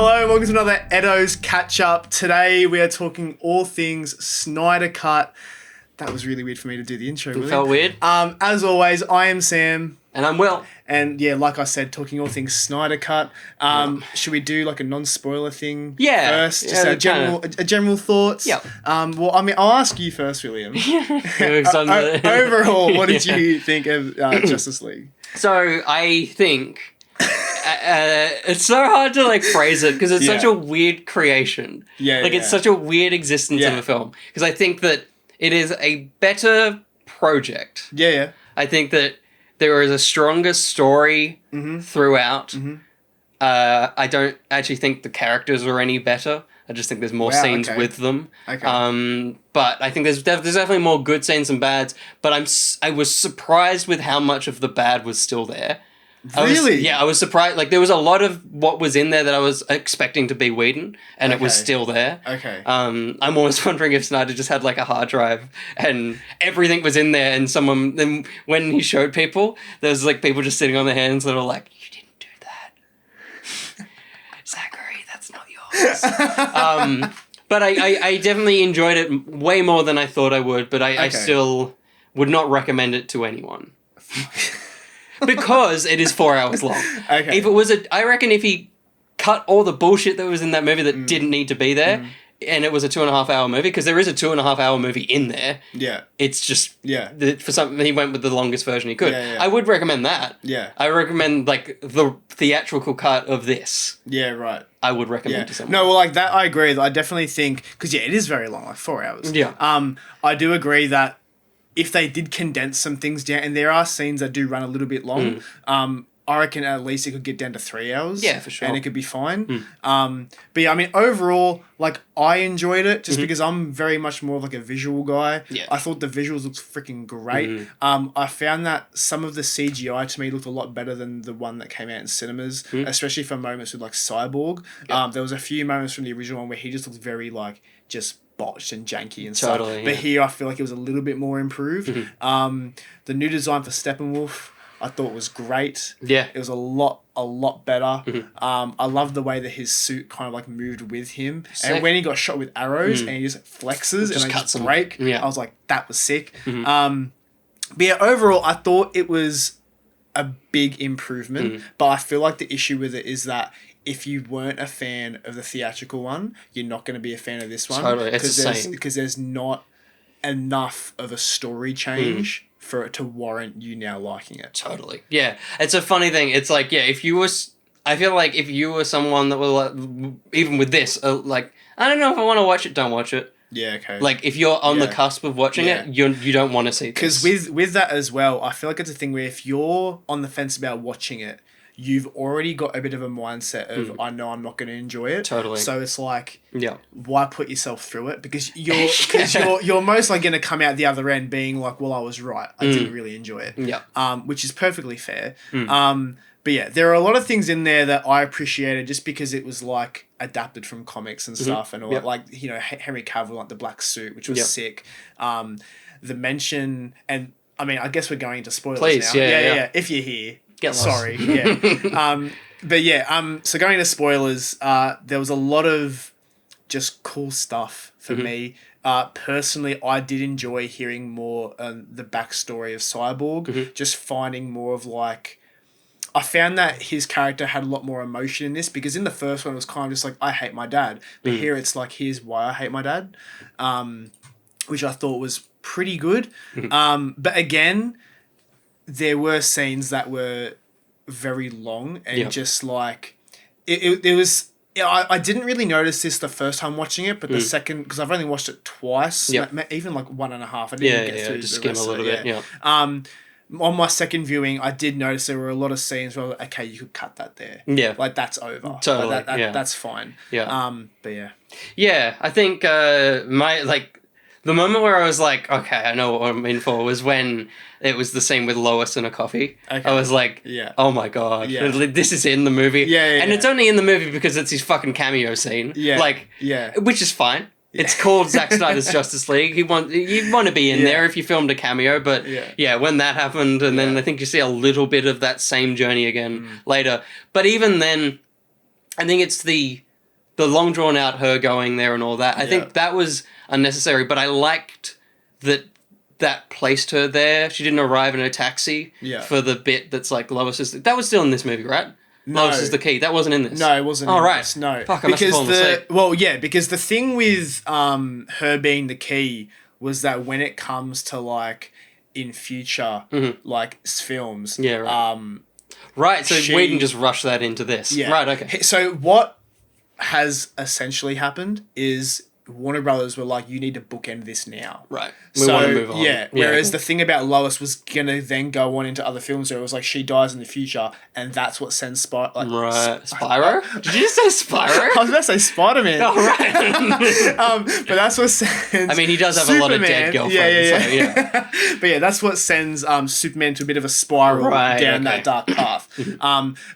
Hello, welcome to another Edo's Catch Up. Today we are talking all things Snyder Cut. That was really weird for me to do the intro. It felt weird. As always, I am Sam. And I'm Will. And yeah, like I said, talking all things Snyder Cut. Should we do like a non-spoiler thing first? Just our general thoughts? Yeah. Well, I mean, I'll ask you first, William. Overall, what did you think of Justice League? So I think it's so hard to phrase it because it's such a weird creation. It's such a weird existence of a film. Because I think that it is a better project. Yeah. I think that there is a stronger story throughout. I don't actually think the characters are any better. I just think there's more scenes with them. Okay. But I think there's definitely more good scenes than bads. But I was surprised with how much of the bad was still there. Really? I was surprised. There was a lot of what was in there that I was expecting to be Whedon, and it was still there. Okay. I'm almost wondering if Snyder just had a hard drive and everything was in there, and then when he showed people, there was people just sitting on their hands that were like, "You didn't do that, Zachary. That's not yours." But I definitely enjoyed it way more than I thought I would. But I still would not recommend it to anyone. Because it is 4 hours long. Okay. If it was I reckon if he cut all the bullshit that was in that movie that didn't need to be there, and it was a 2.5 hour movie, because there is a 2.5 hour movie in there. Yeah. It's just for something he went with the longest version he could. Yeah. I would recommend that. Yeah. I recommend the theatrical cut of this. Yeah, right. I would recommend to someone. No, well, that I agree. I definitely think because it is very long, 4 hours. Yeah. I do agree that if they did condense some things down, and there are scenes that do run a little bit long, I reckon at least it could get down to 3 hours. Yeah, for sure. And it could be fine. But yeah, I mean, overall, I enjoyed it just because I'm very much more of a visual guy. Yeah. I thought the visuals looked freaking great. I found that some of the CGI to me looked a lot better than the one that came out in cinemas, especially for moments with Cyborg. Yep. There was a few moments from the original one where he just looked very just botched and janky and stuff. Totally, But here I feel like it was a little bit more improved. The new design for Steppenwolf I thought was great. Yeah. It was a lot better. I love the way that his suit kind of moved with him. Sick. And when he got shot with arrows and he just flexes and cuts just break, Yeah. I was like, that was sick. But yeah, overall I thought it was a big improvement. But I feel like the issue with it is that if you weren't a fan of the theatrical one, you're not going to be a fan of this one. Totally, it's the same. Because there's not enough of a story change for it to warrant you now liking it. Totally. Yeah. It's a funny thing. It's if you were... I feel like if you were someone that was even with this, I don't know if I want to watch it, don't watch it. Yeah, okay. If you're on the cusp of watching it, you don't want to see this. Because with that as well, I feel like it's a thing where if you're on the fence about watching it, you've already got a bit of a mindset of, I know I'm not going to enjoy it. Totally. So it's why put yourself through it? Because you're most going to come out the other end being well, I was right. I didn't really enjoy it. Yeah. Which is perfectly fair. But yeah, there are a lot of things in there that I appreciated just because it was adapted from comics and stuff and all Henry Cavill, the black suit, which was sick. The mention, and I mean, I guess we're going into spoilers Please, now. Yeah. If you're here. Get lost. Sorry, yeah. But yeah, so going into spoilers, there was a lot of just cool stuff for me. Personally, I did enjoy hearing more the backstory of Cyborg, just finding more of I found that his character had a lot more emotion in this because in the first one it was kind of just I hate my dad. But here it's here's why I hate my dad, which I thought was pretty good. But again, there were scenes that were very long and just it was... I didn't really notice this the first time watching it, but the second... Because I've only watched it twice, even 1.5. I didn't get through just the skim rest a little of it, bit, on my second viewing, I did notice there were a lot of scenes where I was okay, you could cut that there. Yeah. That's over. Totally, That's fine. Yeah. But yeah. Yeah, I think the moment where I was okay, I know what I'm in for was when it was the scene with Lois and a coffee. Okay. I was oh my God, this is in the movie. And it's only in the movie because it's his fucking cameo scene. Which is fine. It's called Zack Snyder's Justice League. You want to be in there if you filmed a cameo, but when that happened, and then I think you see a little bit of that same journey again later. But even then, I think it's the the long drawn out her going there and all that. I think that was unnecessary, but I liked that placed her there. She didn't arrive in a taxi for the bit that's like Lois is... That was still in this movie, right? No. Lois is the key. That wasn't in this. No, it wasn't in this. No. Fuck, I must have fallen asleep. Well, yeah, because the thing with her being the key was that when it comes to, like, in future, like, films... Yeah, right. Right, so Whedon just rushed that into this. Yeah. Right, okay. So what has essentially happened is Warner Brothers were like, you need to bookend this now. Right. We want to move on. Yeah. Whereas the thing about Lois was going to then go on into other films where it was like she dies in the future and that's what sends Spyro. Like, right. Spyro? Did you just say Spyro? I was about to say Spider-Man. Oh, right. But that's what sends... I mean, he does have a lot of dead girlfriends. Yeah. So, yeah. But yeah, that's what sends Superman to a bit of a spiral down that dark path.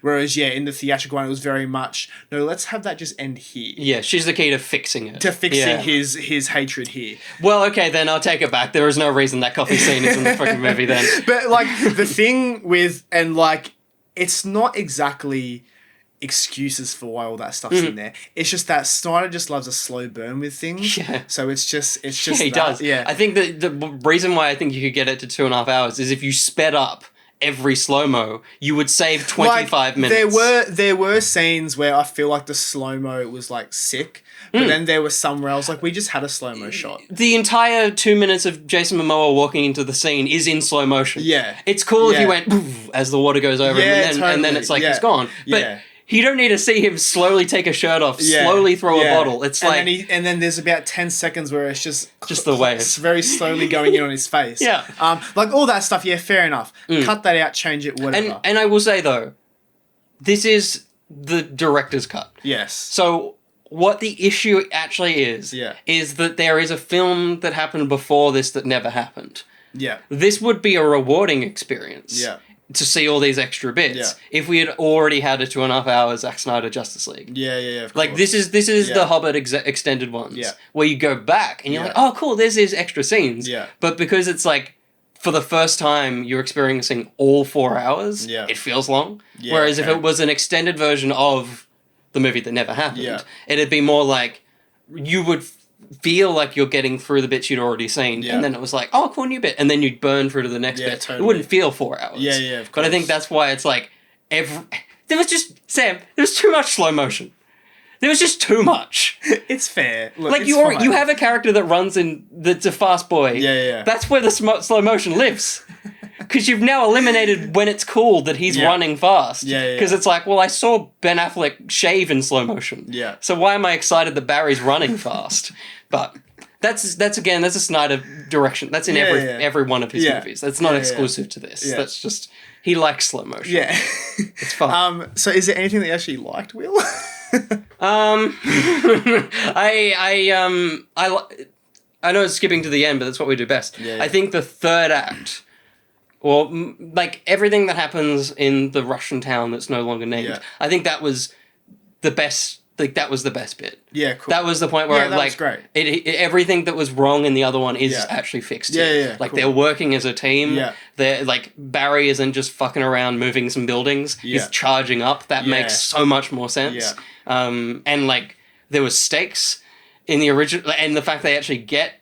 Whereas, in the theatrical one, it was very much, no, let's have that just end here. Yeah, she's the key to fixing it. To fixing his hatred here. Well, okay, then I'll take it back. There is no reason that coffee scene is in the fucking movie then. But, like, the thing with... And, like, it's not exactly excuses for why all that stuff's in there. It's just that Snyder just loves a slow burn with things. Yeah. So it's just he does. Yeah. I think the reason why I think you could get it to 2.5 hours is if you sped up every slow-mo, you would save 25 minutes. There were scenes where I feel like the slow-mo was, like, sick. But then there was somewhere else, like, we just had a slow-mo shot. The entire 2 minutes of Jason Momoa walking into the scene is in slow motion. Yeah. It's cool if you went as the water goes over and then it's like it's gone. But you don't need to see him slowly take a shirt off, slowly throw a bottle. It's like... And then there's about 10 seconds where it's just the way. It's very slowly going in on his face. Yeah. Like, all that stuff, fair enough. Cut that out, change it, whatever. And I will say, though, this is the director's cut. Yes. So... What the issue actually is that there is a film that happened before this that never happened. Yeah. This would be a rewarding experience to see all these extra bits if we had already had a 2.5 hours Zack Snyder Justice League. Yeah, of like, course. this is the Hobbit extended ones where you go back and you're like, oh, cool, there's these extra scenes. Yeah. But because it's like, for the first time, you're experiencing all 4 hours, it feels long. Yeah, whereas if it was an extended version of... the movie that never happened, it'd be more like you would feel like you're getting through the bits you'd already seen, and then it was like, oh, cool, new bit, and then you'd burn through to the next bit. Totally. It wouldn't feel 4 hours. Yeah, of course. But I think that's why it's like there was too much slow motion. There was just too much. It's fair. Look, like you have a character that runs that's a fast boy. Yeah. That's where the slow motion lives. Because you've now eliminated when it's cool that he's running fast. Yeah. Because it's like, well, I saw Ben Affleck shave in slow motion. Yeah. So why am I excited that Barry's running fast? But that's a Snyder direction. That's in every one of his movies. That's not exclusive to this. Yeah. That's just, he likes slow motion. Yeah. It's fun. So is there anything that you actually liked, Will? I know it's skipping to the end, but that's what we do best. Yeah. I think the third act, or like everything that happens in the Russian town that's no longer named, I think that was the best. Like that was the best bit. Yeah, cool. That was the point where that was great. Everything that was wrong in the other one is actually fixed. Yeah. Like cool. they're working as a team. Yeah. They're like Barry isn't just fucking around moving some buildings. Yeah. He's charging up. That makes so much more sense. Yeah. And like there was stakes in the original, and the fact they actually get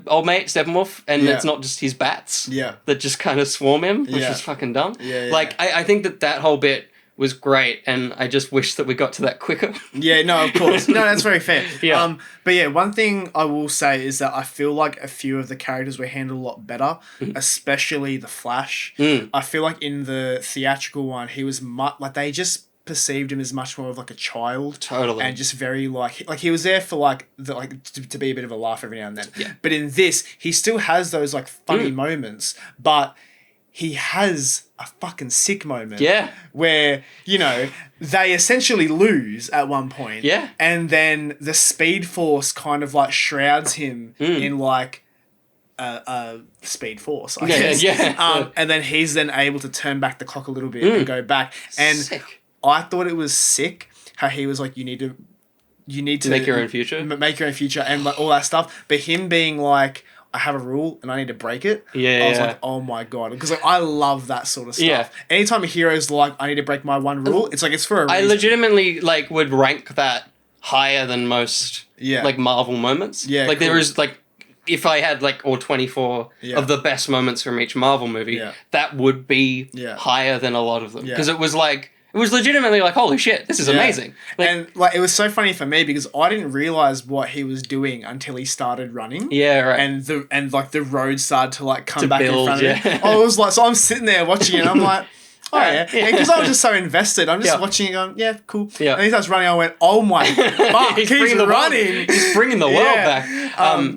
old mate Steppenwolf, and it's not just his bats that just kind of swarm him, which is fucking dumb. Like I think that whole bit was great, and I just wish that we got to that quicker. Yeah, no, of course. No, that's very fair. But yeah, one thing I will say is that I feel like a few of the characters were handled a lot better, especially the Flash. I feel like in the theatrical one, he was like they just perceived him as much more of like a child, and just very like he was there for to be a bit of a laugh every now and then. But in this, he still has those like funny moments, but he has a fucking sick moment. Yeah. Where, they essentially lose at one point. Yeah. And then the Speed Force kind of like shrouds him in like a Speed Force, I guess. Yeah. And then he's then able to turn back the clock a little bit and go back. And sick. I thought it was sick how he was like, you need to make your own future. Make your own future and like all that stuff. But him being like, I have a rule and I need to break it. Yeah, I was like, oh my God. Because like, I love that sort of stuff. Yeah. Anytime a hero's like, I need to break my one rule, it's like, it's for a reason. I legitimately like would rank that higher than most Yeah. like Marvel moments. Yeah, like cool. there is like, if I had like all 24 Yeah. of the best moments from each Marvel movie, Yeah. that would be Yeah. higher than a lot of them. Yeah. Because it was legitimately like, holy shit, this is amazing. Like, and like it was so funny for me because I didn't realize what he was doing until he started running. Yeah, right. And like the road started to like come back build, in front of me. I was like, so I'm sitting there watching it and I'm like, oh yeah, because I was just so invested. I'm just watching it going, yeah, cool. Yeah. And he starts running. I went, oh my fuck, he's running. He's bringing the world back.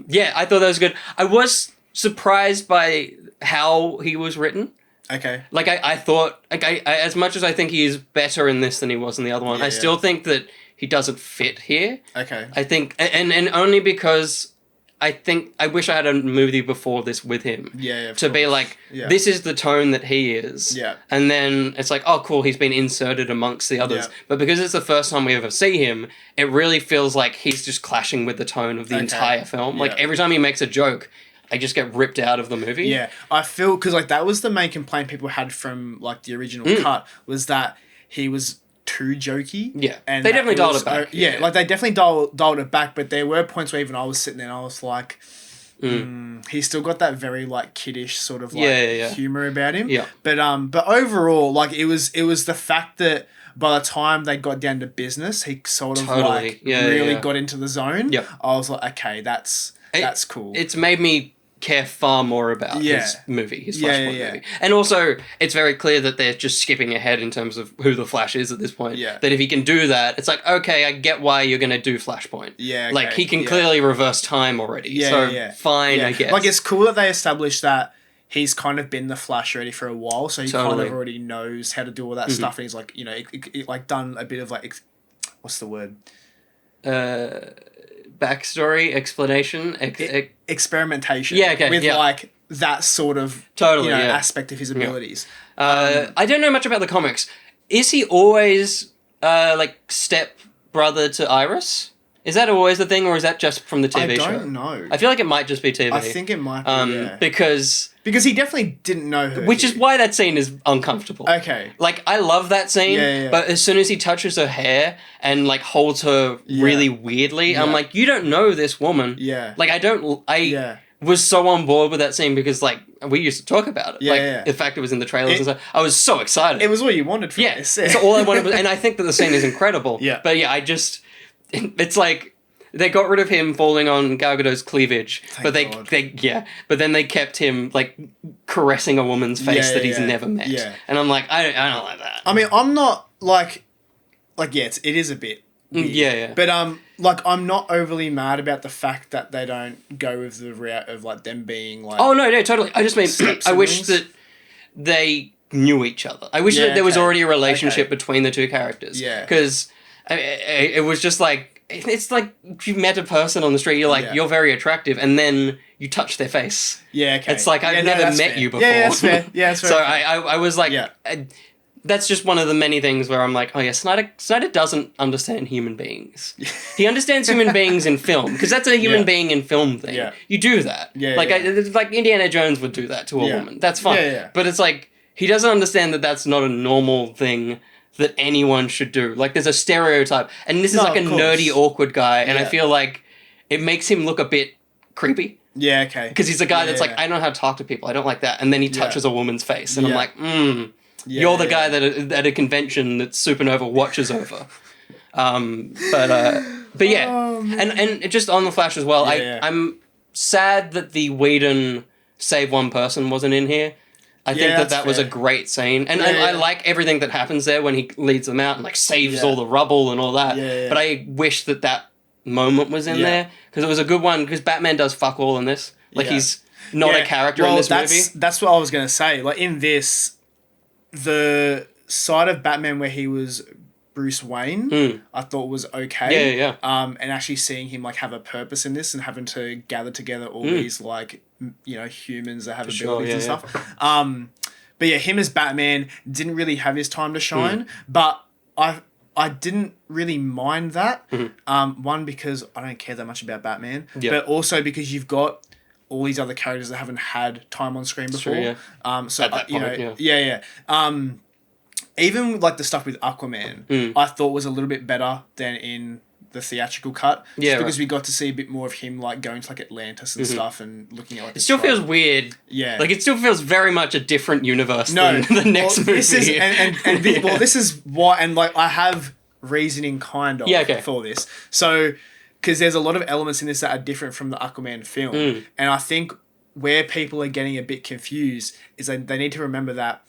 Yeah, I thought that was good. I was surprised by how he was written. Okay. Like I thought, like I as much as I think he is better in this than he was in the other one, I still think that he doesn't fit here. Okay. I think, and only because I wish I had a movie before this with him. Yeah, to be like, this is the tone that he is. Yeah. And then it's like, oh, cool, he's been inserted amongst the others. Yeah. But because it's the first time we ever see him, it really feels like he's just clashing with the tone of the entire film. Like, every time he makes a joke, I just get ripped out of the movie. Yeah. I feel, because like that was the main complaint people had from like the original cut, was that he was too jokey. Yeah, and they definitely dialed it back. Like they definitely dialed it back, but there were points where even I was sitting there and I was like, he's still got that very like kiddish sort of like humor about him. Yeah. But overall, like it was the fact that by the time they got down to business, he sort of like really got into the zone. Yep. I was like, okay, that's cool. It's made me care far more about his movie, his Flashpoint movie. And also, it's very clear that they're just skipping ahead in terms of who the Flash is at this point. Yeah. That if he can do that, it's like, okay, I get why you're going to do Flashpoint. Yeah, okay. Like, he can clearly reverse time already. Fine, I guess. Like, it's cool that they established that he's kind of been the Flash already for a while, so he kind of already knows how to do all that stuff, and he's like, you know, like done a bit of like, what's the word? Backstory, explanation, experimentation. Yeah, okay, with like that sort of aspect of his abilities. I don't know much about the comics. Is he always like step brother to Iris? Is that always the thing, or is that just from the TV show? I don't know. I feel like it might just be TV. I think it might be, because he definitely didn't know her. Which is why that scene is uncomfortable. Okay. Like, I love that scene, but as soon as he touches her hair and, like, holds her really weirdly, I'm like, you don't know this woman. Yeah. Like, I was so on board with that scene because, like, we used to talk about it. The fact it was in the trailers and stuff. I was so excited. It was what you wanted from this. It's all I wanted. And I think that the scene is incredible. Yeah. But yeah, it's like, they got rid of him falling on Gal Gadot's cleavage, but then they kept him like caressing a woman's face that he's never met. Yeah. And I'm like, I don't like that. I mean, I'm not like it is a bit weird. Yeah. But like I'm not overly mad about the fact that they don't go with the route of like them being like. Oh no, totally. I just mean I wish that they knew each other. I wish that there was already a relationship between the two characters. Yeah. Because it was just like. It's like you met a person on the street, you're like, you're very attractive, and then you touch their face. Yeah, okay. It's like, I've never met you before. Yeah, that's fair. Yeah, that's fair. So I was like, that's just one of the many things where I'm like, oh yeah, Snyder doesn't understand human beings. He understands human beings in film, because that's a human being in film thing. Yeah. You do that. Yeah, like Indiana Jones would do that to a woman. That's fine. Yeah. But it's like, he doesn't understand that that's not a normal thing that anyone should do. Like, there's a stereotype. And this is like a nerdy, awkward guy. And I feel like it makes him look a bit creepy. Yeah, okay. Because he's a guy that's like, I don't know how to talk to people. I don't like that. And then he touches a woman's face. And I'm like, you're the guy that at a convention that Supernova watches over. But yeah. Oh, and just on the Flash as well, I'm sad that the Whedon Save One Person wasn't in here. I think that was a great scene. And I like everything that happens there when he leads them out and like saves all the rubble and all that. But I wish that moment was in there because it was a good one because Batman does fuck all in this. Like he's not a character in this movie. That's what I was going to say. Like in this, the side of Batman where he was Bruce Wayne, I thought was okay. Yeah. And actually seeing him like have a purpose in this and having to gather together all these like, you know, humans that have abilities and stuff. But yeah, him as Batman didn't really have his time to shine, but I didn't really mind that. One, because I don't care that much about Batman, but also because you've got all these other characters that haven't had time on screen before. So at that point, even like the stuff with Aquaman, I thought was a little bit better than in the theatrical cut. Yeah, because we got to see a bit more of him like going to like Atlantis and stuff and looking at like. It still feels weird. Yeah, like it still feels very much a different universe than the next movie. This is this is why, and like I have reasoning kind of for this. So, because there's a lot of elements in this that are different from the Aquaman film, and I think where people are getting a bit confused is they need to remember that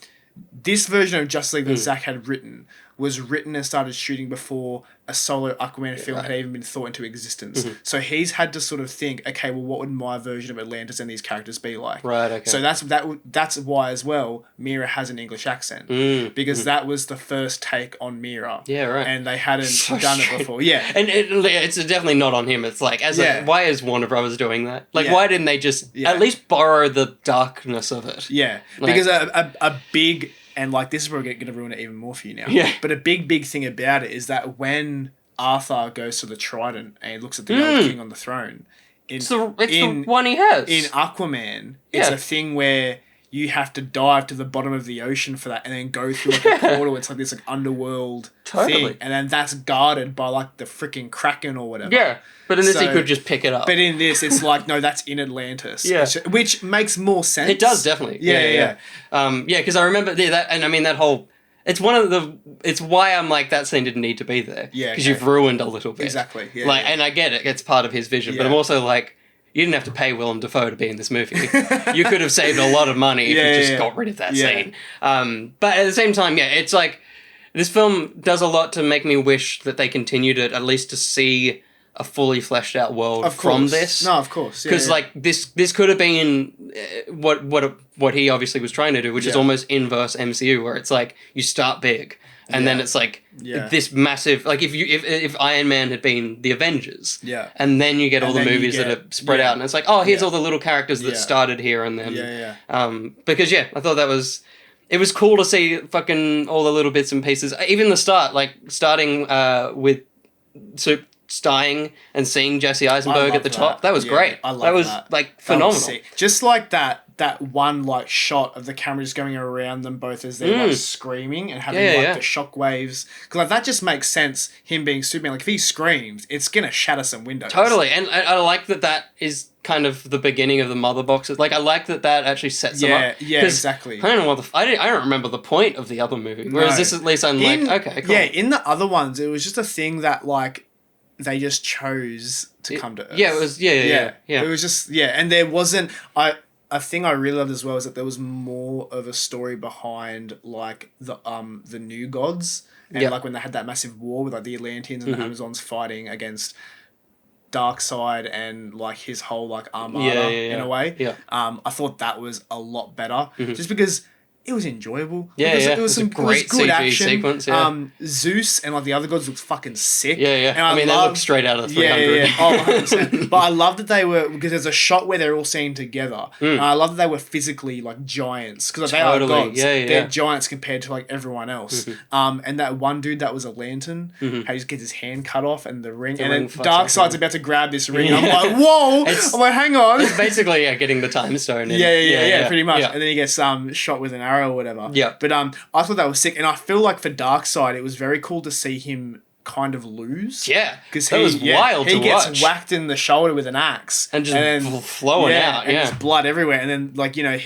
this version of Justice League that Zack had written was written and started shooting before a solo Aquaman film had even been thought into existence. So he's had to sort of think, okay, well, what would my version of Atlantis and these characters be like? Right, okay. So that's why, as well, Mira has an English accent. Because that was the first take on Mira. Yeah, right. And they hadn't done it before. Yeah. And it's definitely not on him. It's like, why is Warner Brothers doing that? Like, why didn't they just at least borrow the darkness of it? Yeah. Like, because a big... And, like, this is probably going to ruin it even more for you now. Yeah. But a big thing about it is that when Arthur goes to the Trident and he looks at the old king on the throne... It's the one he has. In Aquaman, it's a thing where you have to dive to the bottom of the ocean for that and then go through, like, a portal. It's like this, like, underworld thing. And then that's guarded by, like, the freaking Kraken or whatever. Yeah. But in this, he could just pick it up. But in this, it's like, no, that's in Atlantis. Yeah. Which makes more sense. It does, definitely. Yeah. Because I remember that, and I mean, that whole... It's why I'm like, that scene didn't need to be there. Yeah. Because you've ruined a little bit. Exactly. Yeah. Like, and I get it. It's part of his vision. But I'm also like, you didn't have to pay Willem Dafoe to be in this movie. You could have saved a lot of money if you just got rid of that scene. But at the same time, it's like, this film does a lot to make me wish that they continued it, at least to see a fully fleshed out world from this. No, of course. Because like this could have been what he obviously was trying to do, which is almost inverse MCU, where it's like you start big and then it's like this massive, like if Iron Man had been the Avengers, and then you get all the movies that are spread out, and it's like, oh, here's all the little characters that started here, and then because I thought it was cool to see fucking all the little bits and pieces, even the start, like starting with dying and seeing Jesse Eisenberg at the top. That was great. I love that. Was like phenomenal. Just like that one like shot of the camera just going around them both as they're like screaming and having the shock waves. Because like that just makes sense, him being Superman. Like if he screams, it's gonna shatter some windows. Totally. And I like that is kind of the beginning of the mother boxes. Like I like that actually sets them up. Yeah, exactly. I don't know I don't remember the point of the other movie. Whereas this at least I'm like, okay, cool. Yeah, in the other ones it was just a thing that like they just chose to come to Earth. Yeah, it was yeah. It was just and there wasn't a thing I really loved as well is that there was more of a story behind like the new gods and like when they had that massive war with like the Atlanteans and the Amazons fighting against Darkseid and like his whole like armada in a way. Yeah. I thought that was a lot better just because it was enjoyable. It was some great good CG action. Sequence. Zeus and like the other gods looked fucking sick. And I mean, they looked straight out of 300. Yeah. Oh, 100%. But I love that they were, because there's a shot where they're all seen together. And I love that they were physically like giants because they are gods. They're giants compared to like everyone else. And that one dude that was a lantern, how he just gets his hand cut off and the ring, and then Darkseid's about to grab this ring. I'm like, whoa! I'm like, hang on. It's basically getting the time stone. Yeah, pretty much. And then he gets shot with an arrow or whatever. Yeah. But I thought that was sick, and I feel like for Darkseid, it was very cool to see him kind of lose. Yeah. Because that was wild to watch. He gets whacked in the shoulder with an axe. And just flowing out. And there's blood everywhere. And then, like, you know,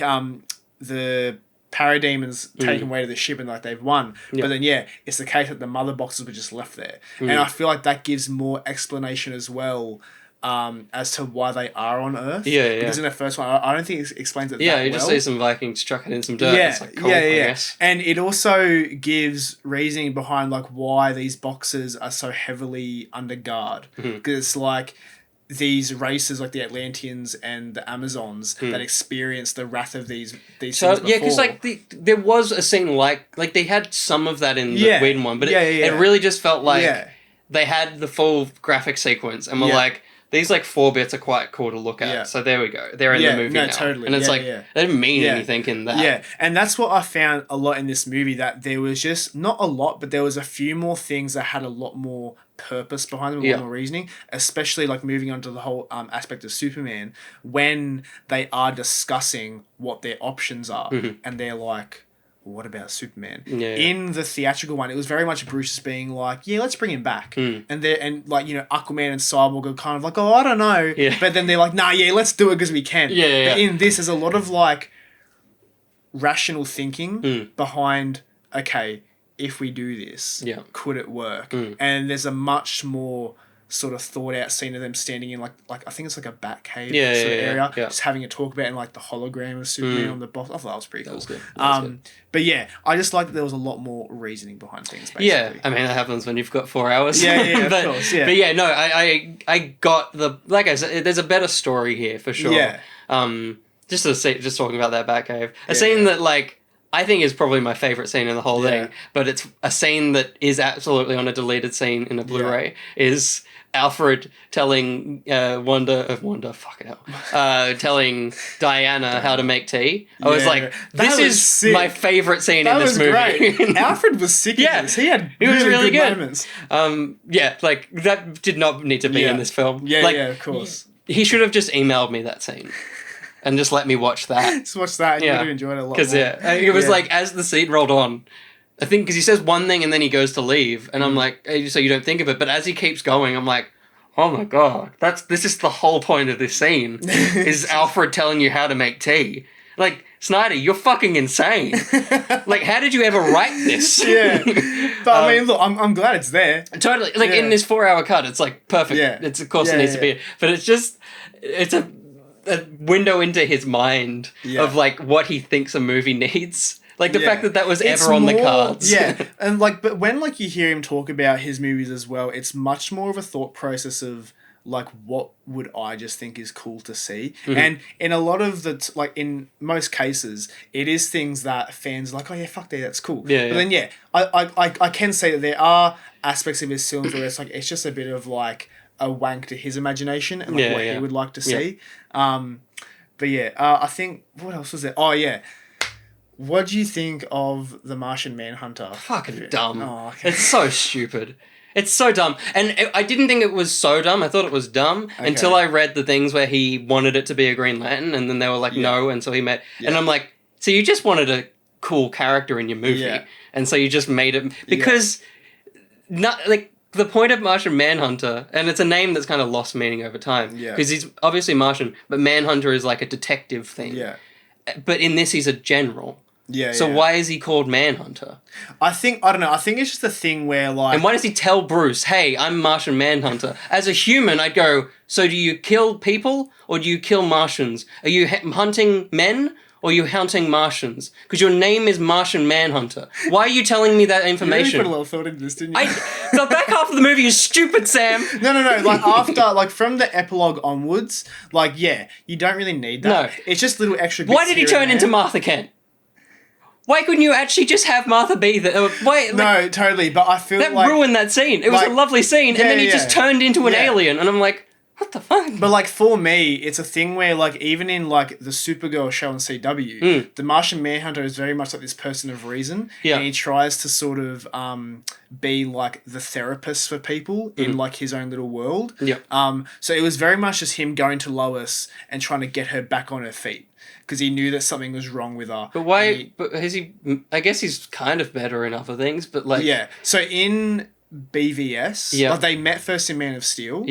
the parademons take him away to the ship and, like, they've won. But then, it's the case that the mother boxes were just left there. And I feel like that gives more explanation as well as to why they are on Earth. Because in the first one, I don't think it explains it that well. Yeah, you just see some Vikings chucking in some dirt. It's like, cool, I guess. And it also gives reasoning behind like why these boxes are so heavily under guard. Because it's like these races like the Atlanteans and the Amazons that experience the wrath of these things before. Yeah, because like there was a scene like they had some of that in the Whedon one, but it really just felt like they had the full graphic sequence and were like, these like 4 bits are quite cool to look at. So there we go. They're in the movie now. Totally. And it's they didn't mean anything in that. Yeah, and that's what I found a lot in this movie, that there was just, not a lot, but there was a few more things that had a lot more purpose behind them, a lot more reasoning, especially like moving on to the whole aspect of Superman, when they are discussing what their options are, and they're like, what about Superman? Yeah. In the theatrical one, it was very much Bruce just being like, yeah, let's bring him back. And like, Aquaman and Cyborg are kind of like, oh, I don't know. Yeah. But then they're like, nah, yeah, let's do it because we can. Yeah. But in this, there's a lot of like rational thinking behind, okay, if we do this, could it work? And there's a much more sort of thought out scene of them standing in like I think it's like a bat cave sort of area, just having a talk about it, and like the hologram of Superman on the box. I thought that was pretty cool. That was good. But yeah, I just like that there was a lot more reasoning behind things. Basically. Yeah, I mean that happens when you've got 4 hours. Yeah, of course. Yeah, but yeah, no, I got the, like I said, there's a better story here for sure. Yeah. Just talking about that Batcave, a scene that like I think is probably my favorite scene in the whole thing, but it's a scene that is absolutely on a deleted scene in a Blu-ray, is Alfred telling telling Diana how to make tea. I was like, this is my favorite scene in this movie. Great. Alfred was sick in this. He was really good moments. Like that did not need to be in this film. Yeah, of course. He should have just emailed me that scene. And just let me watch that. Just watch that and you would have enjoyed it a lot more. Because, it was like, as the scene rolled on, I think, because he says one thing and then he goes to leave, and I'm like, hey, so you don't think of it, but as he keeps going, I'm like, oh my god, this is the whole point of this scene, is Alfred telling you how to make tea. Like, Snyder, you're fucking insane. Like, how did you ever write this? Yeah. But I mean, look, I'm glad it's there. Totally. Like, in this 4-hour cut, it's like perfect. Yeah. It's, of course, it needs to be. But it's just, it's a window into his mind of like what he thinks a movie needs, like the fact that was ever on the cards. And like, but when like you hear him talk about his movies as well, it's much more of a thought process of like, what would I just think is cool to see? And in a lot of the like in most cases, it is things that fans are like, oh yeah, fuck that, that's cool. But then I can say that there are aspects of his films where it's just a bit of like a wank to his imagination and like what he would like to see. But yeah, I think, what else was there? Oh yeah. What do you think of The Martian Manhunter? Fucking dumb. Oh, okay. It's so stupid. It's so dumb. And I didn't think it was so dumb. I thought it was dumb until I read the things where he wanted it to be a Green Lantern, and then they were like, no, and so he made... And I'm like, so you just wanted a cool character in your movie, and so you just made it... Because, not like... The point of Martian Manhunter, and it's a name that's kind of lost meaning over time, because he's obviously Martian, but Manhunter is like a detective thing. Yeah. But in this, he's a general. So why is he called Manhunter? I don't know. I think it's just a thing where like... And why does he tell Bruce, hey, I'm Martian Manhunter? As a human, I'd go, so do you kill people or do you kill Martians? Are you hunting men? Or you're hunting Martians? Because your name is Martian Manhunter. Why are you telling me that information? You really put a lot of thought into this, didn't you? The back half of the movie is stupid, Sam. No. Like, after, like, from the epilogue onwards, like, yeah, you don't really need that. No. It's just little extra bits. Why did he turn into Martha Kent? Why couldn't you actually just have Martha be there? No, totally, but I feel that ruined that scene. It was a lovely scene, and then he just turned into an alien, and I'm like... What the fuck? But, like, for me, it's a thing where, like, even in, like, the Supergirl show on CW, the Martian Manhunter is very much like this person of reason. And he tries to sort of be, like, the therapist for people in, like, his own little world. So it was very much just him going to Lois and trying to get her back on her feet. Because he knew that something was wrong with her. But why... But has he... I guess he's kind of better in other things, but, like... Yeah. So in BVS... Like, they met first in Man of Steel.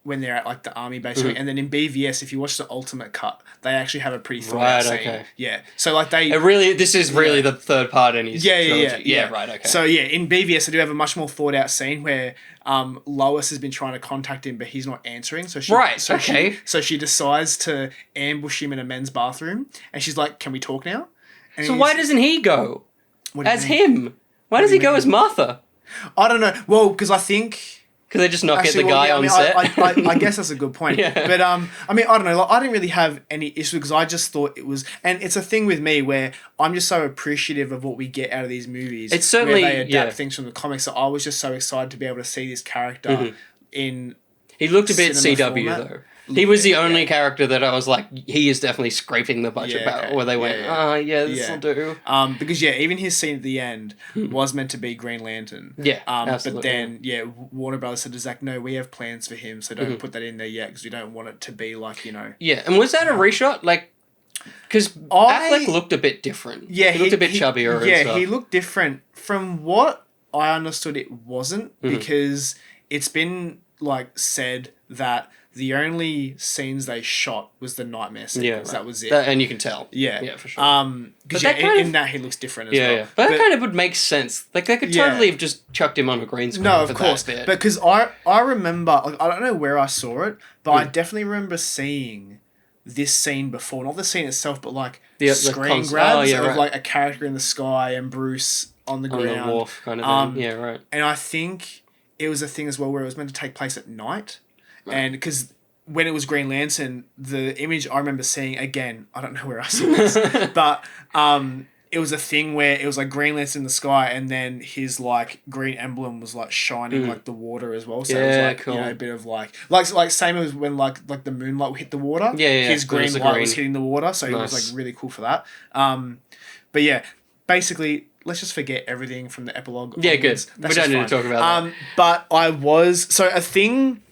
When they're at like the army basically, and then in BVS, if you watch the Ultimate Cut, they actually have a pretty thought out scene. Yeah, so like this is really the third part in his trilogy. Yeah, right, okay. So yeah, in BVS, they do have a much more thought out scene where Lois has been trying to contact him, but he's not answering. So she decides to ambush him in a men's bathroom, and she's like, "Can we talk now?" And so why doesn't he go as him? Why does he go as Martha? I don't know. Well, because I think. Because they just not get the guy on set? I guess that's a good point. But, I mean, I don't know. Like, I didn't really have any issue because I just thought it was... And it's a thing with me where I'm just so appreciative of what we get out of these movies. It's certainly... Where they adapt things from the comics. So I was just so excited to be able to see this character in... He looked a bit CW, format. Though. He was the only character that I was like, he is definitely scraping the budget barrel, where they went, this will do. Because, even his scene at the end was meant to be Green Lantern. Absolutely. But then, Warner Brothers said to Zach, no, we have plans for him, so don't put that in there yet, because we don't want it to be like, Yeah, and was that a reshot? Like, Because Affleck looked a bit different. Yeah, he looked a bit chubbier. Yeah, and stuff. he looked different. From what I understood, it wasn't because it's been like said that the only scenes they shot was the nightmare sequence. Yeah, right. That was it. And you can tell. Yeah, for sure. Because in that he looks different as well. Yeah, but that kind of would make sense. Like they could totally have just chucked him on a green screen. No, of course, because I remember, like, I don't know where I saw it, but I definitely remember seeing this scene before. Not the scene itself, but like the screen grabs of like a character in the sky and Bruce on the ground, on the wharf kind of thing. Yeah, right. And I think it was a thing as well where it was meant to take place at night, and because when it was Green Lantern, the image I remember seeing, again, I don't know where I saw this, but it was a thing where it was like Green Lantern in the sky, and then his like green emblem was like shining like the water as well. So it was like, cool. You know, a bit of like same as when like the moonlight would hit the water. Yeah. His green light was hitting the water, so it was like really cool for that. But yeah, basically, let's just forget everything from the epilogue. Yeah, good. We don't need to talk about that. But a thing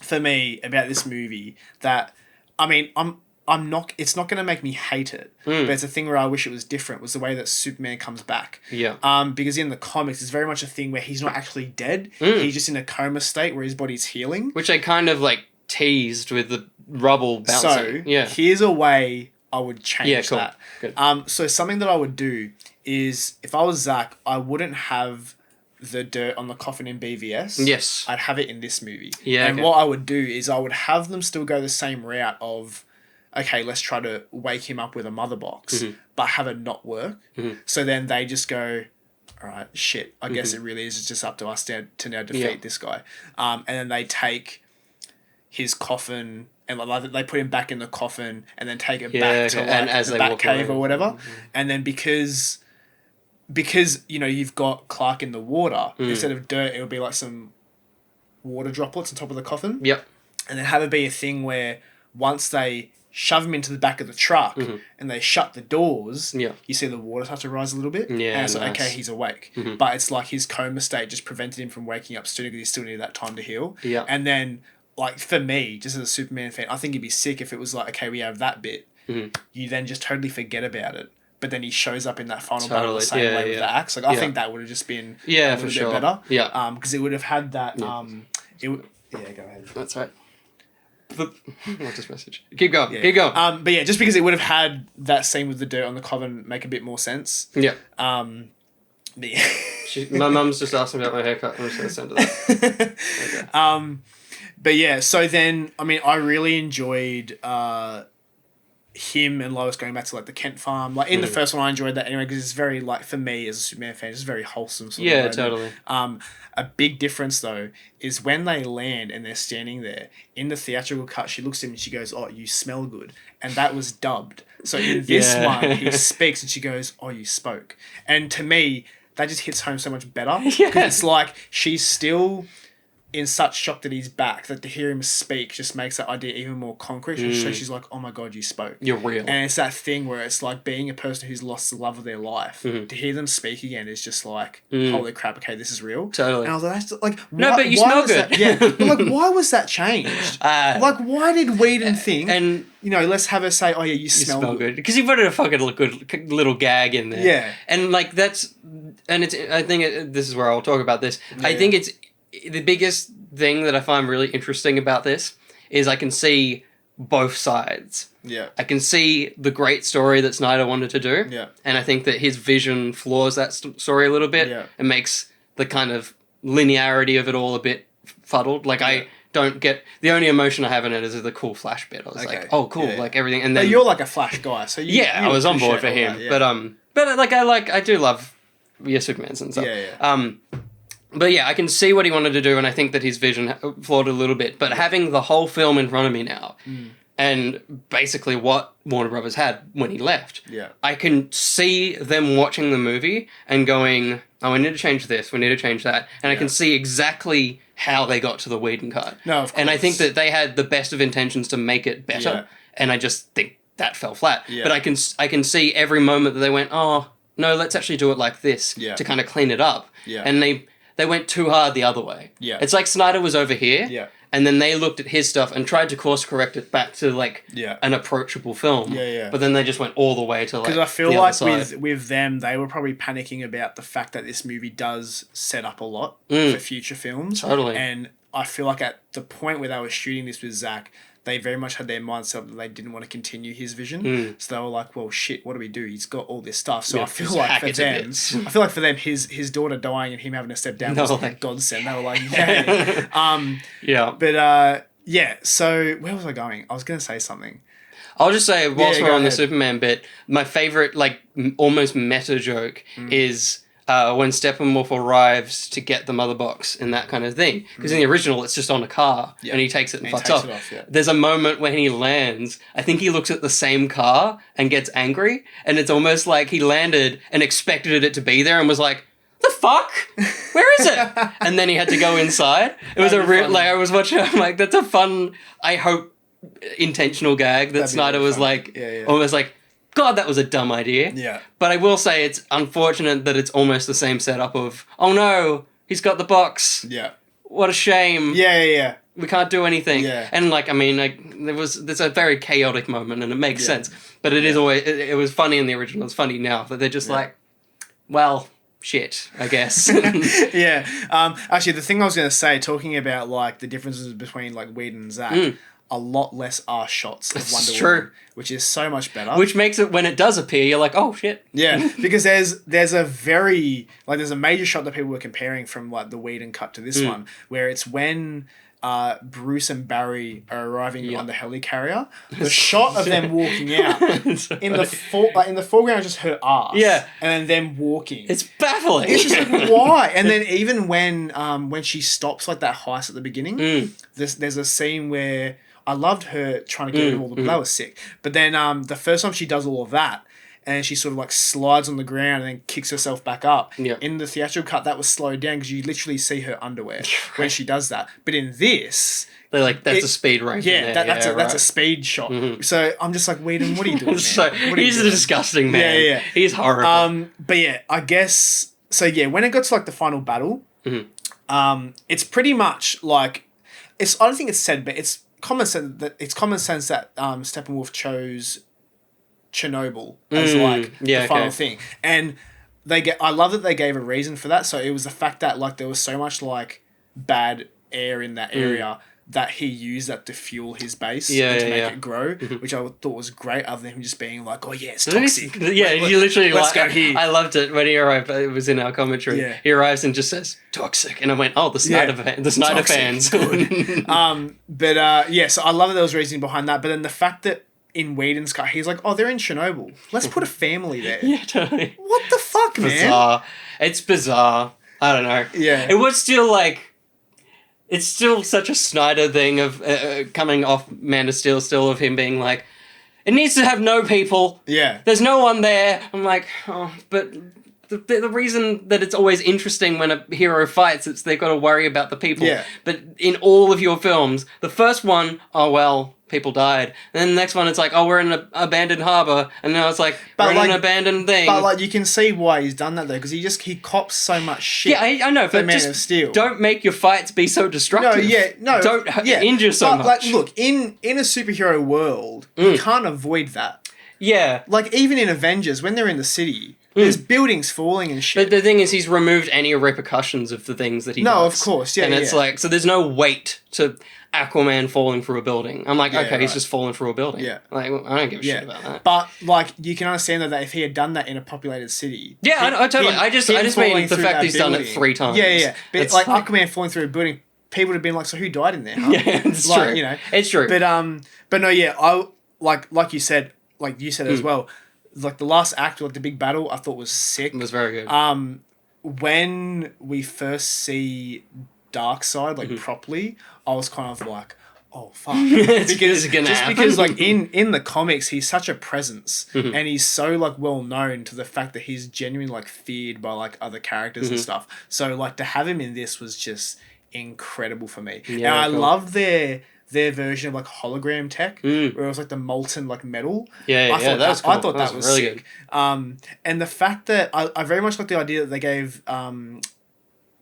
for me about this movie that, I mean, I'm not. It's not going to make me hate it, but it's a thing where I wish it was different. Was the way that Superman comes back. Yeah. Because in the comics, it's very much a thing where he's not actually dead. He's just in a coma state where his body's healing. Which I kind of like teased with the rubble bouncing. So here's a way I would change that. Good. So something that I would do is, if I was Zach, I wouldn't have the dirt on the coffin in BVS. Yes. I'd have it in this movie. Yeah. And what I would do is I would have them still go the same route of, okay, let's try to wake him up with a mother box, but have it not work. So then they just go, all right, shit, I guess it really is just up to us to now defeat this guy. And then they take his coffin and like they put him back in the coffin and then take it back to like the Batcave or whatever. And then because you know you've got Clark in the water, instead of dirt, it'll be like some water droplets on top of the coffin. Yep. And then have it be a thing where once they shove him into the back of the truck and they shut the doors, you see the water start to rise a little bit. Yeah, and it's like, okay, he's awake. But it's like his coma state just prevented him from waking up sooner because he still needed that time to heal. Yeah. And then, like, for me, just as a Superman fan, I think it'd be sick if it was like, okay, we have that bit. You then just totally forget about it. But then he shows up in that final battle the same way with the axe. Like, I think that would have just been a little bit better. Yeah. Because it would have had that... go ahead. That's right. What's this message? Keep going. Yeah. Keep going. But yeah, just because it would have had that scene with the dirt on the coffin make a bit more sense. Yeah. But yeah. My mum's just asking about my haircut. I'm just going to send her that. Okay. But yeah, so then, I mean, I really enjoyed him and Lois going back to like the Kent farm. Like in the first one, I enjoyed that anyway because it's very like, for me as a Superman fan, it's very wholesome. Sort of totally. A big difference though is when they land and they're standing there in the theatrical cut. She looks at him and she goes, "Oh, you smell good," and that was dubbed. So in this one, he speaks and she goes, "Oh, you spoke," and to me, that just hits home so much better because it's like she's still in such shock that he's back that to hear him speak just makes that idea even more concrete. So she's like, "Oh my God, you spoke. You're real." And it's that thing where it's like being a person who's lost the love of their life. To hear them speak again is just like, holy crap, okay, this is real. Totally. And I was like, that's like, no, but you smell good. But like, why was that changed? Like, why did Whedon think, and you know, let's have her say, "Oh yeah, you smell good." Because he put a fucking good little gag in there. Yeah. And like that's, and it's, I think this is where I'll talk about this. Yeah. I think it's the biggest thing that I find really interesting about this is I can see both sides. Yeah. I can see the great story that Snyder wanted to do. Yeah. And I think that his vision floors that story a little bit and makes the kind of linearity of it all a bit fuddled. Like I don't get, the only emotion I have in it is the cool Flash bit. I was like, oh cool, like everything. And then but you're like a Flash guy, so you I was on board for him. That, but I do love Supermans and stuff. But yeah, I can see what he wanted to do, and I think that his vision flawed a little bit. But having the whole film in front of me now, and basically what Warner Brothers had when he left, I can see them watching the movie and going, "Oh, we need to change this, we need to change that," and I can see exactly how they got to the Whedon cut. No, of course. And I think that they had the best of intentions to make it better, and I just think that fell flat. But I can see every moment that they went, "Oh no, let's actually do it like this," to kind of clean it up. And they went too hard the other way. Yeah. It's like Snyder was over here. Yeah. And then they looked at his stuff and tried to course correct it back to like Yeah. an approachable film. Yeah, yeah. But then they just went all the way to like because I feel the like other side. with them, they were probably panicking about the fact that this movie does set up a lot for future films. Totally. And I feel like at the point where they were shooting this with Zach, they very much had their mindset that they didn't want to continue his vision. So they were like, well, shit, what do we do? He's got all this stuff. So I feel like for them, his daughter dying and him having to step down was like a godsend. They were like, yeah. Yeah. But yeah, so where was I going? I was going to say something. I'll just say, whilst we're on the Superman bit, my favourite, like, almost meta joke is when Steppenwolf arrives to get the mother box and that kind of thing. Because in the original, it's just on a car, and he takes it and fucks off. There's a moment when he lands, I think he looks at the same car and gets angry, and it's almost like he landed and expected it to be there and was like, the fuck? Where is it? And then he had to go inside. It was a real, like, I was watching, I'm like, that's a fun, I hope, intentional gag that Snyder was like, almost like, God, that was a dumb idea. Yeah. But I will say it's unfortunate that it's almost the same setup of, oh no, he's got the box. Yeah. What a shame. Yeah. We can't do anything. Yeah. And like, I mean, like, there's a very chaotic moment and it makes sense. But it is always, it was funny in the original. It's funny now that they're just like, well, shit, I guess. Yeah. Actually, the thing I was going to say, talking about like the differences between like Whedon and Zach, a lot less are shots of Wonder Woman, which is so much better. Which makes it, when it does appear, you're like, oh shit. Yeah, because there's a very, like, there's a major shot that people were comparing from like the Whedon cut to this one, where it's when Bruce and Barry are arriving on the helicarrier. The shot of them walking out in the foreground is just her ass. Yeah, and then them walking. It's baffling. It's just like, why? And then even when she stops like that heist at the beginning, there's a scene where I loved her trying to get rid of all the blood. That was sick. But then the first time she does all of that, and she sort of like slides on the ground and then kicks herself back up. Yeah. In the theatrical cut, that was slowed down because you literally see her underwear when she does that. But in this, they're like, that's a speed race. Yeah, that's a speed shot. So I'm just like, Whedon, what are you doing, man? He's a disgusting man. Yeah. He's horrible. But yeah, I guess so. Yeah, when it got to like the final battle, it's pretty much like I don't think it's said, but it's common sense that Steppenwolf chose Chernobyl as like the final thing, and I love that they gave a reason for that. So it was the fact that like there was so much like bad air in that area that he used that to fuel his base and to make it grow, which I thought was great, other than him just being like, oh yeah, it's toxic. You literally let's go here. I loved it when he arrived. It was in our commentary. Yeah. He arrives and just says toxic, and I went, oh, the Snyder fans. Good. But so I love that there was reasoning behind that. But then the fact that in Whedon's cut, he's like, oh, they're in Chernobyl. Let's put a family there. Yeah, totally. What the fuck, man? Bizarre. It's bizarre. I don't know. Yeah. It was still like, it's still such a Snyder thing of coming off Man of Steel still, of him being like, it needs to have no people. Yeah. There's no one there. I'm like, oh, but the reason that it's always interesting when a hero fights, it's they've got to worry about the people. Yeah. But in all of your films, the first one, oh well, people died. And then the next one, it's like, oh, we're in an abandoned harbour. And now it's like, we're in an abandoned thing. But like, you can see why he's done that though, because he cops so much shit. Yeah, I know, but Man of Steel. Don't make your fights be so destructive. Don't injure so much. Like, look, in a superhero world, you can't avoid that. Yeah. Like, even in Avengers, when they're in the city, there's buildings falling and shit. But the thing is, he's removed any repercussions of the things that he does. No, of course, yeah. And it's like, so there's no weight to Aquaman falling through a building. I'm like, okay, he's just falling through a building. Yeah. Like, I don't give a shit about that. But, like, you can understand that if he had done that in a populated city. Yeah, I totally. I just mean the fact he's done it 3 times. Yeah. But it's like Aquaman falling through a building, people would have been like, so who died in there, huh? Yeah, it's like, true. You know. It's true. But no, yeah, I like you said, as well, like the last act, like the big battle, I thought was sick. It was very good. When we first see Darkseid, like properly, I was kind of like, oh fuck, because like in the comics he's such a presence and he's so like well known to the fact that he's genuinely like feared by like other characters and stuff. So like to have him in this was just incredible for me. Yeah, and I loved their version of like hologram tech, where it was like the molten like metal. I thought that was really sick. Good. And the fact that I very much like the idea that they gave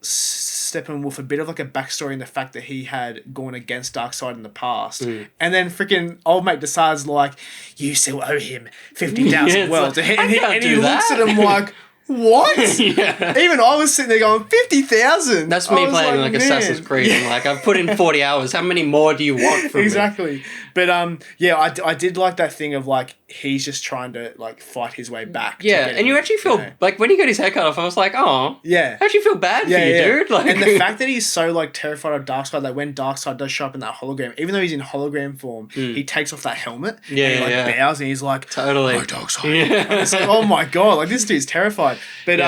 Steppenwolf a bit of like a backstory in the fact that he had gone against Darkseid in the past, and then freaking old mate decides like, you still owe him 50,000 worlds, like, and he looks at him like, what? Even I was sitting there going, 50,000. That's me playing like Assassin's Creed. I'm like, I've put in 40 hours. How many more do you want from exactly. me? But I did like that thing of like he's just trying to like fight his way back. Yeah, and you actually feel like when he got his head cut off, I was like, oh, yeah. I actually feel bad for you, dude. Like, and the fact that he's so like terrified of Darkseid, like when Darkseid does show up in that hologram, even though he's in hologram form, he takes off that helmet. And he bows and he's like, totally, oh, Darkseid. Yeah. It's like, oh my god, like this dude's terrified. But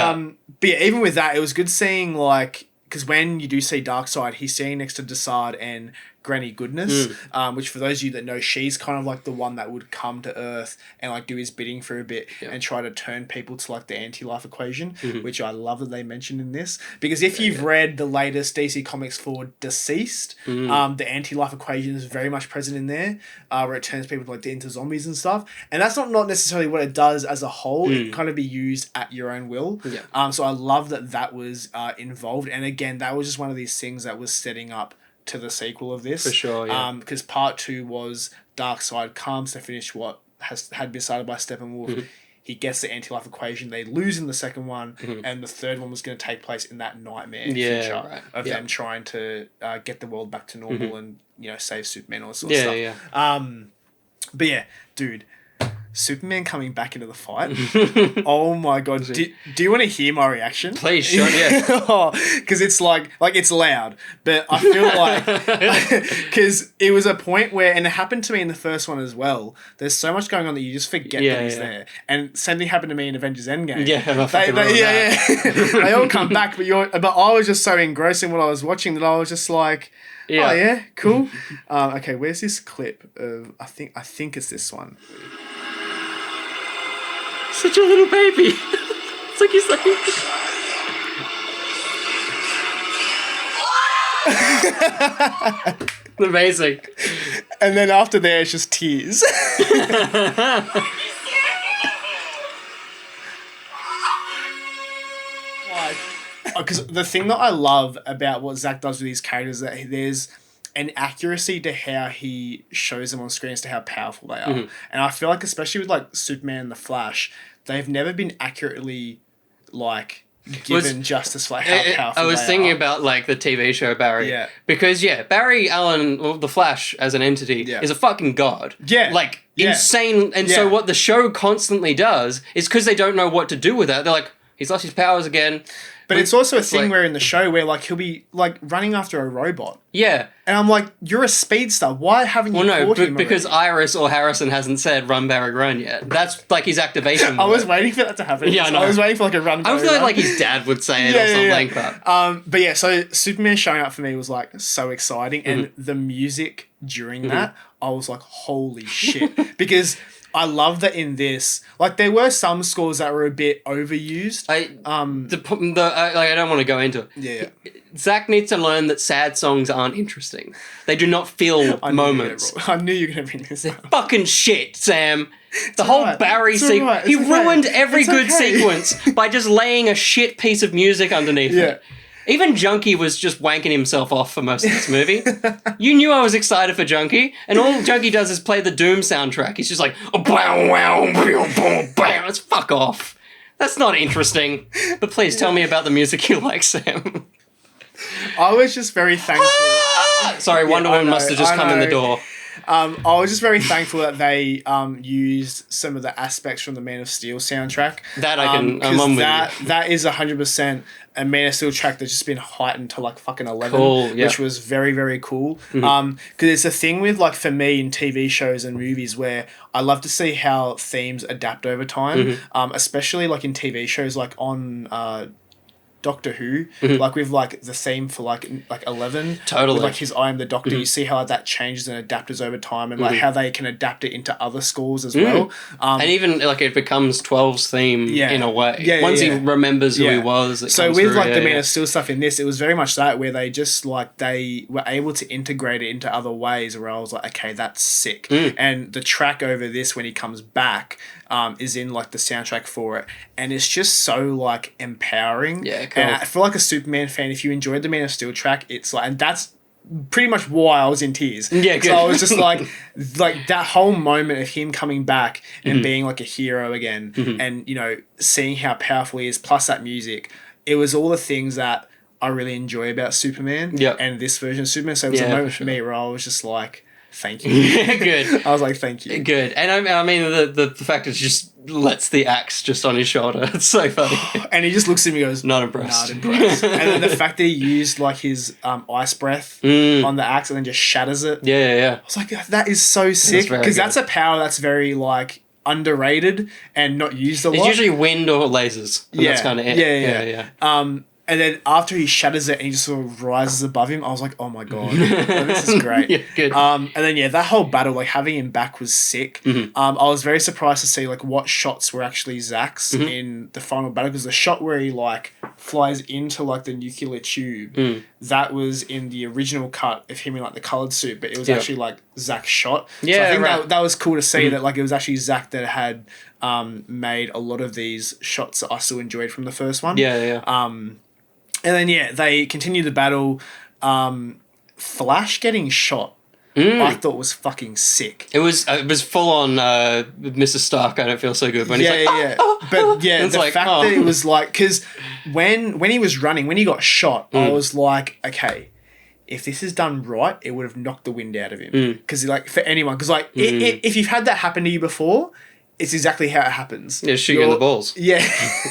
even with that, it was good seeing like, because when you do see Darkseid, he's standing next to Desaad and Granny Goodness, which for those of you that know, she's kind of like the one that would come to Earth and like do his bidding for a bit and try to turn people to like the anti-life equation, which I love that they mentioned in this. Because if you've read the latest DC Comics for Deceased, the anti-life equation is very much present in there, where it turns people like into zombies and stuff. And that's not necessarily what it does as a whole. It can kind of be used at your own will. So I love that was involved. And again, that was just one of these things that was setting up to the sequel of this. For sure, yeah. Because part 2 was Darkseid comes to finish what had been started by Steppenwolf. He gets the anti-life equation. They lose in the second one, and the third one was going to take place in that nightmare future of them trying to get the world back to normal and save Superman or sort of stuff. But yeah, dude. Superman coming back into the fight. Oh my god. Do you want to hear my reaction? Please, sure, yeah. Because it's like it's loud. But I feel like... Because it was a point where... And it happened to me in the first one as well. There's so much going on that you just forget that he's there. And same thing happened to me in Avengers Endgame. They all come back, but I was just so engrossed in what I was watching that I was just like... Oh yeah, cool. Okay, where's this clip of... I think it's this one. Such a little baby. It's like he's like... Amazing. And then after there, it's just tears. Because the thing that I love about what Zack does with these characters is that there's an accuracy to how he shows them on screen as to how powerful they are. And I feel like, especially with like Superman and the Flash, they've never been accurately like given justice for like, how powerful I was thinking about like the TV show Barry. Yeah. Because Barry Allen, well, the Flash as an entity is a fucking god. Yeah. Like insane. And so what the show constantly does is because they don't know what to do with that. They're like, he's lost his powers again. But it's also a thing where in the show where like he'll be like running after a robot. Yeah. And I'm like, you're a speedster. Why haven't you caught him because already? Iris or Harrison hasn't said run Barry run yet. That's like his activation. I was waiting for that to happen. Yeah, I was waiting for like a run Barry run. I feel like his dad would say it or something. But yeah, so Superman showing up for me was like so exciting. And the music during that, I was like, holy shit. Because I love that in this, like there were some scores that were a bit overused. I don't want to go into it. Yeah. Zack needs to learn that sad songs aren't interesting. They do not feel moments. I knew you were going to bring this up. Fucking shit, Sam. The whole Barry sequence. He ruined every good sequence by just laying a shit piece of music underneath it. Even Junkie was just wanking himself off for most of this movie. You knew I was excited for Junkie, and all Junkie does is play the Doom soundtrack. He's just like, it's fuck off. That's not interesting. But please tell me about the music you like, Sam. I was just very thankful. Sorry, Wonder Woman must have just come in the door. I was just very thankful that they used some of the aspects from the Man of Steel soundtrack. That I'm on with you. That is 100% a Man of Steel track that's just been heightened to like fucking 11, which was very, very cool. Because it's a thing with like for me in TV shows and movies where I love to see how themes adapt over time, especially like in TV shows like on Doctor Who, like with like the theme for like 11, totally, with, like his I Am the Doctor. You see how that changes and adapts over time, and like how they can adapt it into other scores as well. And even like it becomes 12's theme in a way. Once he remembers who he was. So with like the Man of Steel stuff in this, it was very much that where they just like they were able to integrate it into other ways. Where I was like, okay, that's sick. And the track over this when he comes back is in like the soundtrack for it, and it's just so like empowering. Yeah, Cool. And for like a Superman fan, if you enjoyed the Man of Steel track, it's like, and that's pretty much why I was in tears. Yeah, good. So I was just like that whole moment of him coming back and being like a hero again, and you know, seeing how powerful he is, plus that music, it was all the things that I really enjoy about Superman. And this version of Superman. So it was a moment for me where I was just like, thank you. Good. I was like, thank you. Good. And I mean, the fact that it just lets the axe just on his shoulder. It's so funny. And he just looks at me and goes, not impressed. And then the fact that he used like his ice breath on the axe and then just shatters it. Yeah. I was like, that is so sick. Because that's a power that's very like underrated and not used a lot. It's usually wind or lasers. And that's kind of it. Yeah. And then after he shatters it and he just sort of rises above him, I was like, oh my God, like, this is great. Good. And then, that whole battle, like having him back was sick. I was very surprised to see like what shots were actually Zack's in the final battle, because the shot where he like flies into like the nuclear tube, that was in the original cut of him in like the coloured suit, but it was actually like Zack's shot. Yeah, so I think that was cool to see that like it was actually Zack that had made a lot of these shots that I still enjoyed from the first one. And then, they continue the battle. Flash getting shot, I thought was fucking sick. It was full on Mr. Stark, I don't feel so good. When he's like, But the fact that it was like... Because when he was running, when he got shot, I was like, okay, if this is done right, it would have knocked the wind out of him. Because like for anyone... Because like if you've had that happen to you before... It's exactly how it happens. Yeah, shoot you in the balls. Yeah,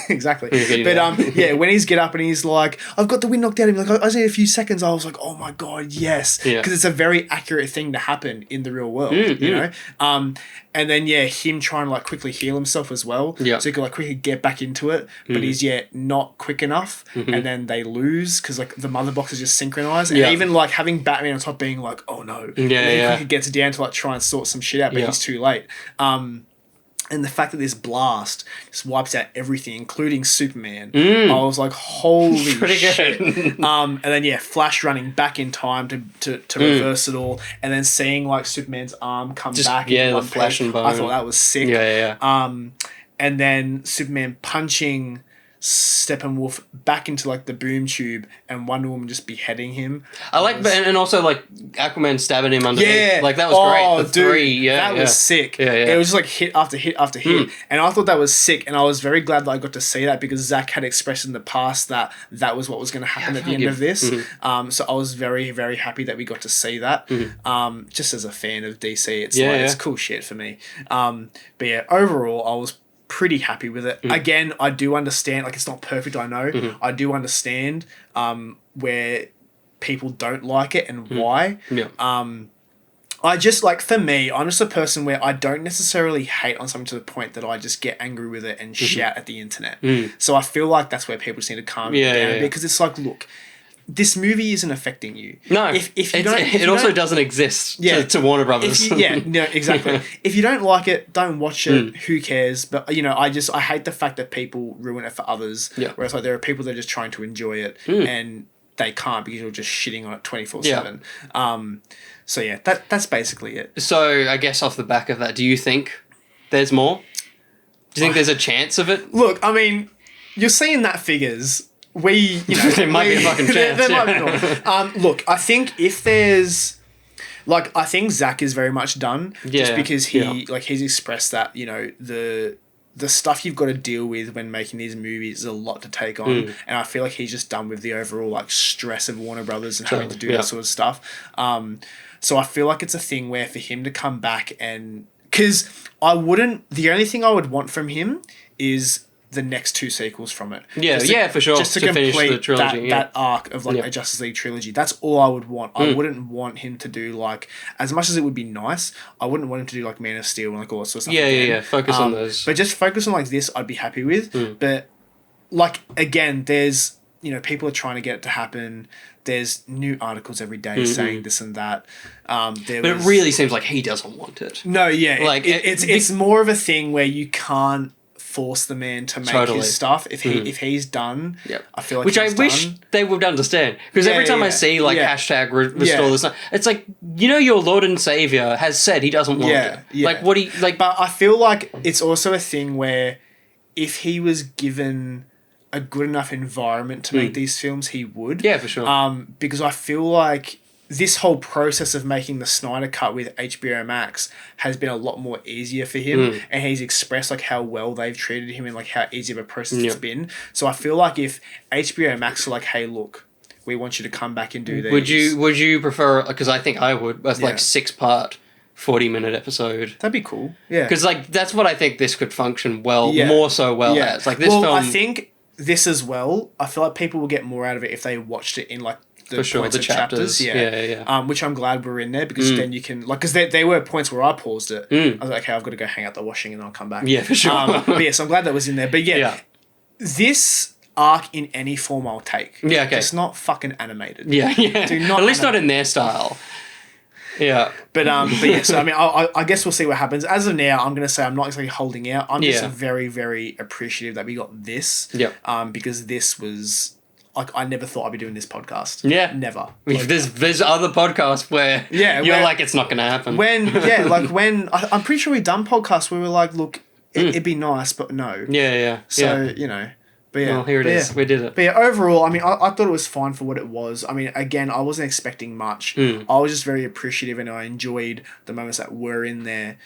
exactly. But when he's get up and he's like, I've got the wind knocked out of him. Like I was in a few seconds, I was like, oh my God, yes. Because it's a very accurate thing to happen in the real world, you know? And then, him trying to like quickly heal himself as well. So he could like quickly get back into it. But he's not quick enough. And then they lose because like the mother box is just synchronized. And even like having Batman on top being like, oh no. And then he quickly gets down to like try and sort some shit out, but he's too late. And the fact that this blast just wipes out everything, including Superman, I was like, holy shit. And then, Flash running back in time to reverse it all, and then seeing, like, Superman's arm come back. Yeah, the flash and bone. I thought that was sick. Yeah. And then Superman punching Steppenwolf back into like the boom tube and Wonder Woman just beheading him. I like, and also like Aquaman stabbing him underneath. Like that was great. The three, that was sick. It was just like hit after hit after hit, and I thought that was sick. And I was very glad that I got to see that because Zack had expressed in the past that was what was going to happen at the end of this. So I was very, very happy that we got to see that. Just as a fan of DC, it's cool shit for me. But overall, I was pretty happy with it. Again, I do understand, like, it's not perfect, I know. I do understand where people don't like it and why. I just, like, for me, I'm just a person where I don't necessarily hate on something to the point that I just get angry with it and shout at the internet. So I feel like that's where people just need to calm down a bit, because it's like, look, this movie isn't affecting you. No, it also doesn't exist to Warner Brothers. No, exactly. If you don't like it, don't watch it. Who cares? But, you know, I hate the fact that people ruin it for others. Whereas, like, there are people that are just trying to enjoy it and they can't because you're just shitting on it 24/7. So, yeah, that's basically it. So, I guess off the back of that, do you think there's more? Do you think there's a chance of it? Look, I mean, you're seeing that figures... there might be a fucking chance. There might be. Look, I think if there's, like, I think Zack is very much done, just because he's expressed that, you know, the stuff you've got to deal with when making these movies is a lot to take on, and I feel like he's just done with the overall like stress of Warner Brothers and having to do that sort of stuff. So I feel like it's a thing where for him to come back and because the only thing I would want from him is the next two sequels from it. For sure. Just to complete finish the trilogy, that arc of like a Justice League trilogy. That's all I would want. I wouldn't want him to do like, as much as it would be nice, I wouldn't want him to do like Man of Steel and like all that sort of stuff. Focus on those. But just focus on like this, I'd be happy with. But like, again, there's, you know, people are trying to get it to happen. There's new articles every day saying this and that. But it really seems like he doesn't want it. No, like it's more of a thing where you can't force the man to make his stuff. If he's done, I feel like which I wish they would understand, because every time I see like hashtag restore this, it's like, you know, your Lord and Savior has said he doesn't want it. Like what he like. But I feel like it's also a thing where if he was given a good enough environment to make these films, he would. Yeah, for sure. Because I feel like this whole process of making the Snyder Cut with HBO Max has been a lot more easier for him, and he's expressed like how well they've treated him and like how easy of a process it's been. So I feel like if HBO Max are like, hey, look, we want you to come back and do these. Would you prefer? Because I think I would. That's like 6-part. 40-minute episode. That'd be cool. Yeah. Because, like, that's what I think this could function more so well as. Like, this film... I think this as well, I feel like people will get more out of it if they watched it in, like, the chapters. Yeah. Which I'm glad we're in there, because then you can... Like, because there were points where I paused it. I was like, okay, I've got to go hang out the washing and I'll come back. Yeah, for sure. But yeah, so I'm glad that was in there. But this arc in any form I'll take. Yeah, okay. It's not fucking animated. Yeah. Do not At least not in their style. Yeah. But yeah, so I mean, I guess we'll see what happens. As of now, I'm going to say I'm not exactly holding out. I'm just very, very appreciative that we got this. Yeah. Because this was, like, I never thought I'd be doing this podcast. Yeah. Never. Like, there's other podcasts where you're like, it's not going to happen. I'm pretty sure we've done podcasts where we're like, look, it'd be nice, but no. Yeah. So, you know. But yeah, well, here it is. We did it. But yeah, overall, I mean, I thought it was fine for what it was. I mean, again, I wasn't expecting much. I was just very appreciative, and I enjoyed the moments that were in there,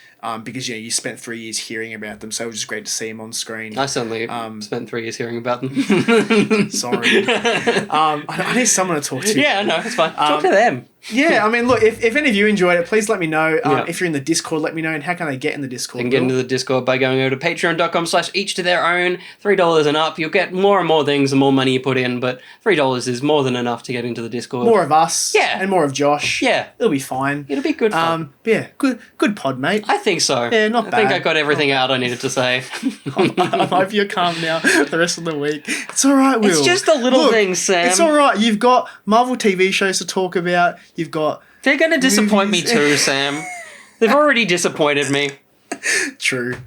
because, you spent 3 years hearing about them, so it was just great to see them on screen. I certainly spent 3 years hearing about them. Sorry. I need someone to talk to. Yeah, no, it's fine. Talk to them. Yeah, I mean, look, if any of you enjoyed it, please let me know. If you're in the Discord, let me know. And how can they get in the Discord? They can get into the Discord by going over to patreon.com/each to their own. $3 and up. You'll get more and more things the more money you put in, but $3 is more than enough to get into the Discord. More of us. Yeah. And more of Josh. Yeah. It'll be fine. It'll be good fun. But yeah, good pod, mate. I think so. Yeah, not bad. I think I got everything out I needed to say. I hope you're calm now the rest of the week. It's all right, Will. It's just the little things, Sam. It's all right. You've got Marvel TV shows to talk about. You've got... They're going to disappoint me too, Sam. They've already disappointed me. True.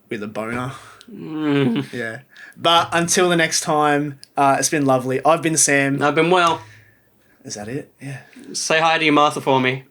With a boner. Yeah. But until the next time, it's been lovely. I've been Sam. I've been Will. Is that it? Yeah. Say hi to your Martha for me.